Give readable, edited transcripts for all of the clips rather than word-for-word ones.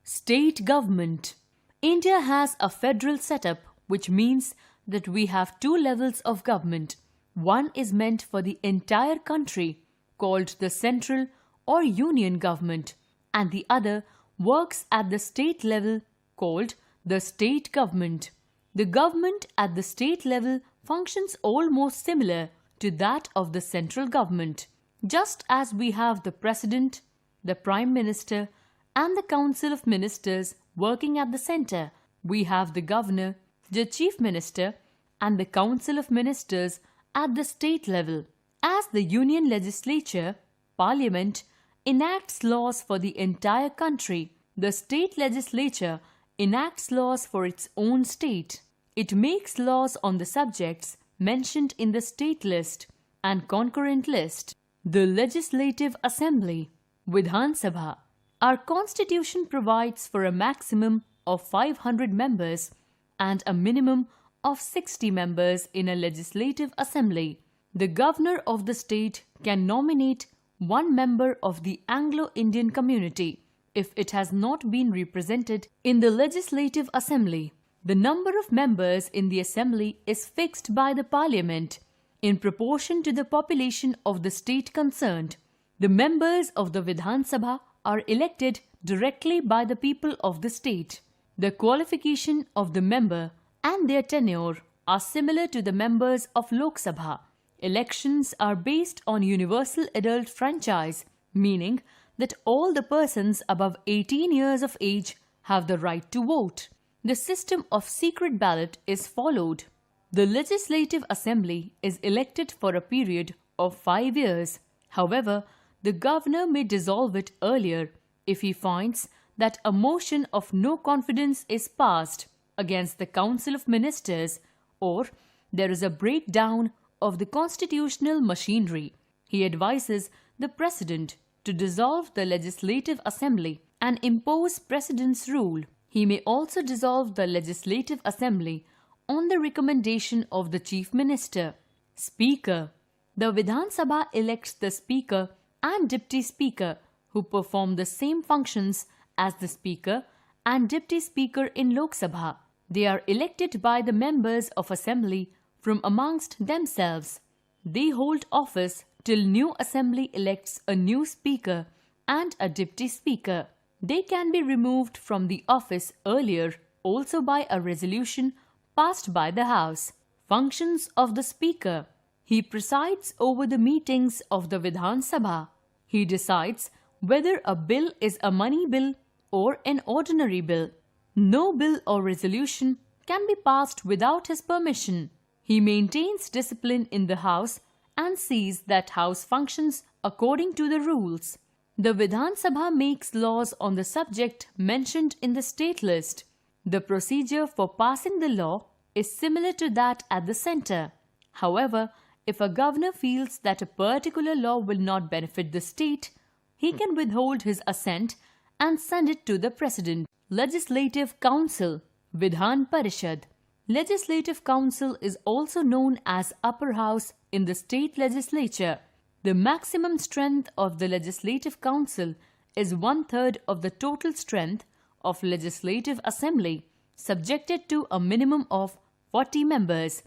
State government. India has a federal setup, which means that we have two levels of government. One is meant for the entire country, called the central or union government, and the other works at the state level, called the state government. The government at the state level functions almost similar to that of the central government. Just as we have the President, the Prime Minister, and the Council of Ministers working at the center, we have the Governor, the Chief Minister, and the Council of Ministers at the state level. As the Union Legislature, Parliament, enacts laws for the entire country, the state legislature enacts laws for its own state. It makes laws on the subjects mentioned in the state list and concurrent list. The Legislative Assembly, Vidhan Sabha. Our constitution provides for a maximum of 500 members and a minimum of 60 members in a legislative assembly. The governor of the state can nominate one member of the Anglo-Indian community if it has not been represented in the legislative assembly. The number of members in the assembly is fixed by the parliament in proportion to the population of the state concerned. The members of the Vidhan Sabha are elected directly by the people of the state. The qualification of the member and their tenure are similar to the members of Lok Sabha. Elections are based on universal adult franchise, meaning that all the persons above 18 years of age have the right to vote. The system of secret ballot is followed. The Legislative Assembly is elected for a period of 5 years. However, the governor may dissolve it earlier if he finds that a motion of no confidence is passed against the Council of Ministers or there is a breakdown of the constitutional machinery. He advises the President to dissolve the Legislative Assembly and impose President's rule. He may also dissolve the Legislative Assembly on the recommendation of the Chief Minister. Speaker. The Vidhan Sabha elects the Speaker and Deputy Speaker who perform the same functions as the Speaker and Deputy Speaker in Lok Sabha. They are elected by the members of Assembly from amongst themselves. They hold office till new Assembly elects a new Speaker and a Deputy Speaker. They can be removed from the office earlier also by a resolution passed by the House. Functions of the Speaker. He presides over the meetings of the Vidhan Sabha. He decides whether a bill is a money bill or an ordinary bill. No bill or resolution can be passed without his permission. He maintains discipline in the House and sees that House functions according to the rules. The Vidhan Sabha makes laws on the subject mentioned in the state list. The procedure for passing the law is similar to that at the center. However, if a governor feels that a particular law will not benefit the state, he can withhold his assent and send it to the President. Legislative Council, Vidhan Parishad. Legislative Council is also known as Upper House in the state legislature. The maximum strength of the Legislative Council is 1/3 of the total strength of Legislative Assembly, subjected to a minimum of 40 members.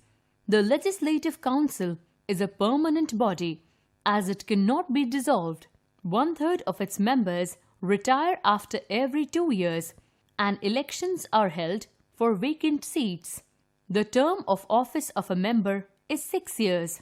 The Legislative Council is a permanent body, as it cannot be dissolved. 1/3 of its members retire after every 2 years, and elections are held for vacant seats. The term of office of a member is 6 years.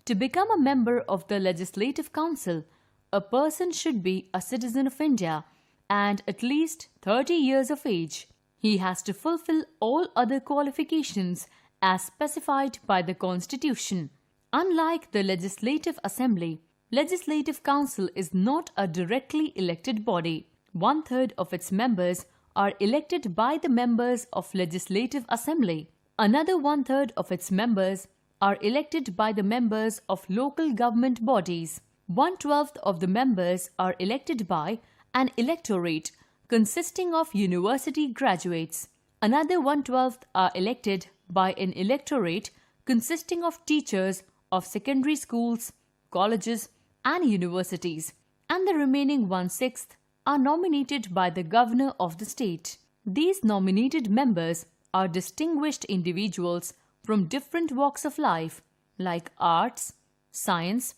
To become a member of the Legislative Council, a person should be a citizen of India and at least 30 years of age. He has to fulfill all other qualifications as specified by the Constitution. Unlike the Legislative Assembly, Legislative Council is not a directly elected body. 1/3 of its members are elected by the members of Legislative Assembly. Another 1/3 of its members are elected by the members of local government bodies. 1/12 of the members are elected by an electorate consisting of university graduates. Another 1/12 are elected by an electorate consisting of teachers of secondary schools, colleges, and universities, and the remaining 1/6 are nominated by the governor of the state. These nominated members are distinguished individuals from different walks of life like arts, science,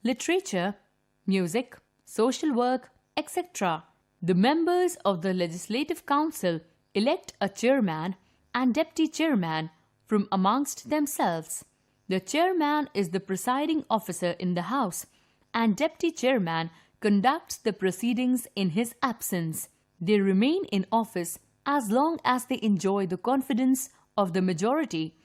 literature, music, social work, etc. The members of the Legislative Council elect a chairman and deputy chairman from amongst themselves. The chairman is the presiding officer in the House, and deputy chairman conducts the proceedings in his absence. They remain in office as long as they enjoy the confidence of the majority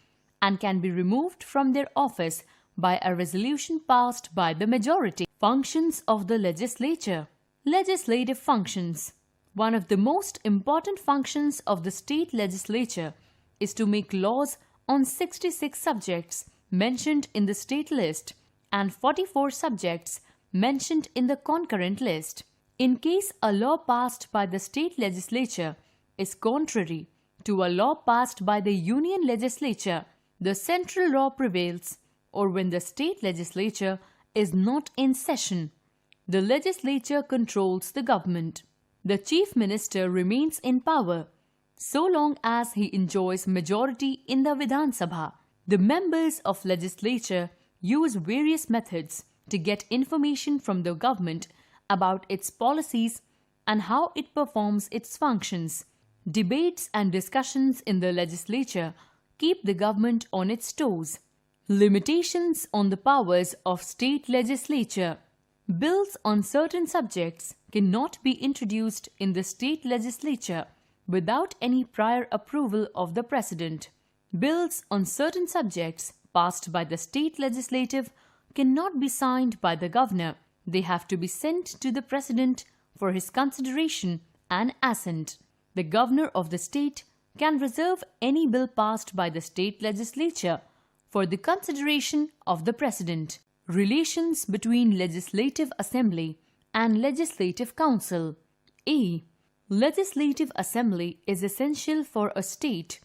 and can be removed from their office by a resolution passed by the majority. Functions of the legislature. Legislative functions. One of the most important functions of the state legislature is to make laws on 66 subjects mentioned in the state list and 44 subjects mentioned in the concurrent list. In case a law passed by the state legislature is contrary to a law passed by the union legislature, the central law prevails, or when the state legislature is not in session. The legislature controls the government. The chief minister remains in power so long as he enjoys majority in the Vidhan Sabha. The members of legislature use various methods to get information from the government about its policies and how it performs its functions. Debates and discussions in the legislature keep the government on its toes. Limitations on the powers of state legislature. Bills on certain subjects cannot be introduced in the state legislature without any prior approval of the President. Bills on certain subjects passed by the state legislative cannot be signed by the governor. They have to be sent to the President for his consideration and assent. The governor of the state can reserve any bill passed by the state legislature for the consideration of the President. Relations between Legislative Assembly and Legislative Council. A. Legislative Assembly is essential for a state,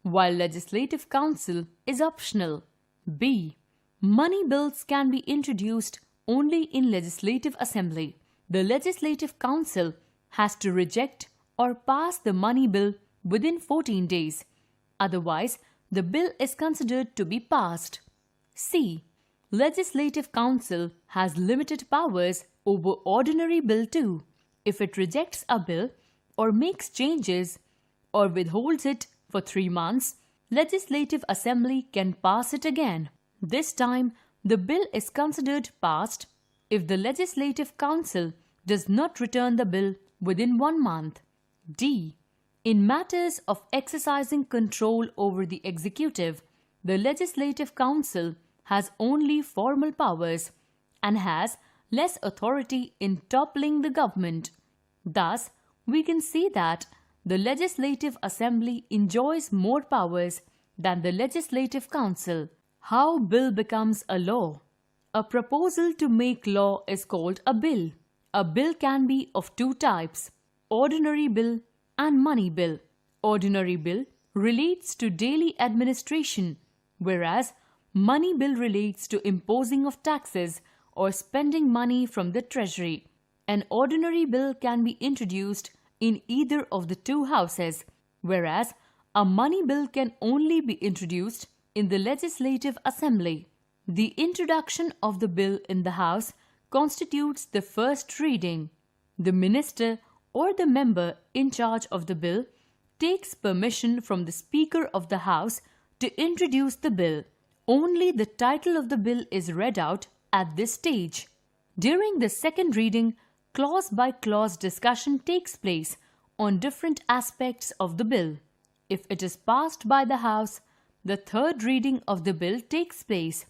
while Legislative Council is optional. B. Money bills can be introduced only in Legislative Assembly. The Legislative Council has to reject or pass the money bill within 14 days. Otherwise, the bill is considered to be passed. C. Legislative Council has limited powers over ordinary bill too. If it rejects a bill or makes changes or withholds it for 3 months, Legislative Assembly can pass it again. This time, the bill is considered passed if the Legislative Council does not return the bill within 1 month. D. In matters of exercising control over the executive, the Legislative Council has only formal powers and has less authority in toppling the government. Thus, we can see that the Legislative Assembly enjoys more powers than the Legislative Council. How bill becomes a law. A proposal to make law is called a bill. A bill can be of 2 types, ordinary bill and money bill. Ordinary bill relates to daily administration, whereas money bill relates to imposing of taxes or spending money from the treasury. An ordinary bill can be introduced in either of the 2 houses, whereas a money bill can only be introduced in the Legislative Assembly. The introduction of the bill in the House constitutes the first reading. The minister or the member in charge of the bill takes permission from the Speaker of the House to introduce the bill. Only the title of the bill is read out at this stage. During the second reading, clause by clause discussion takes place on different aspects of the bill. If it is passed by the House, the third reading of the bill takes place.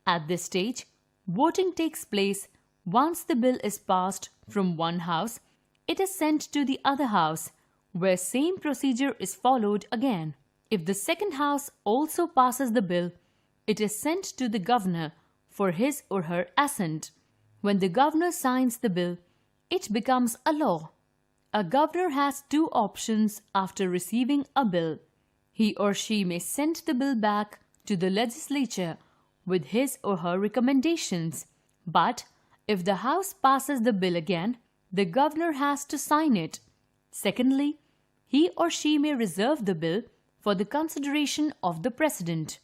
At this stage, voting takes place. Once the bill is passed from one house, it is sent to the other house, where same procedure is followed again. If the second house also passes the bill, it is sent to the governor for his or her assent. When the governor signs the bill, it becomes a law. A governor has 2 options after receiving a bill. He or she may send the bill back to the legislature with his or her recommendations. But if the House passes the bill again, the governor has to sign it. Secondly, he or she may reserve the bill for the consideration of the President.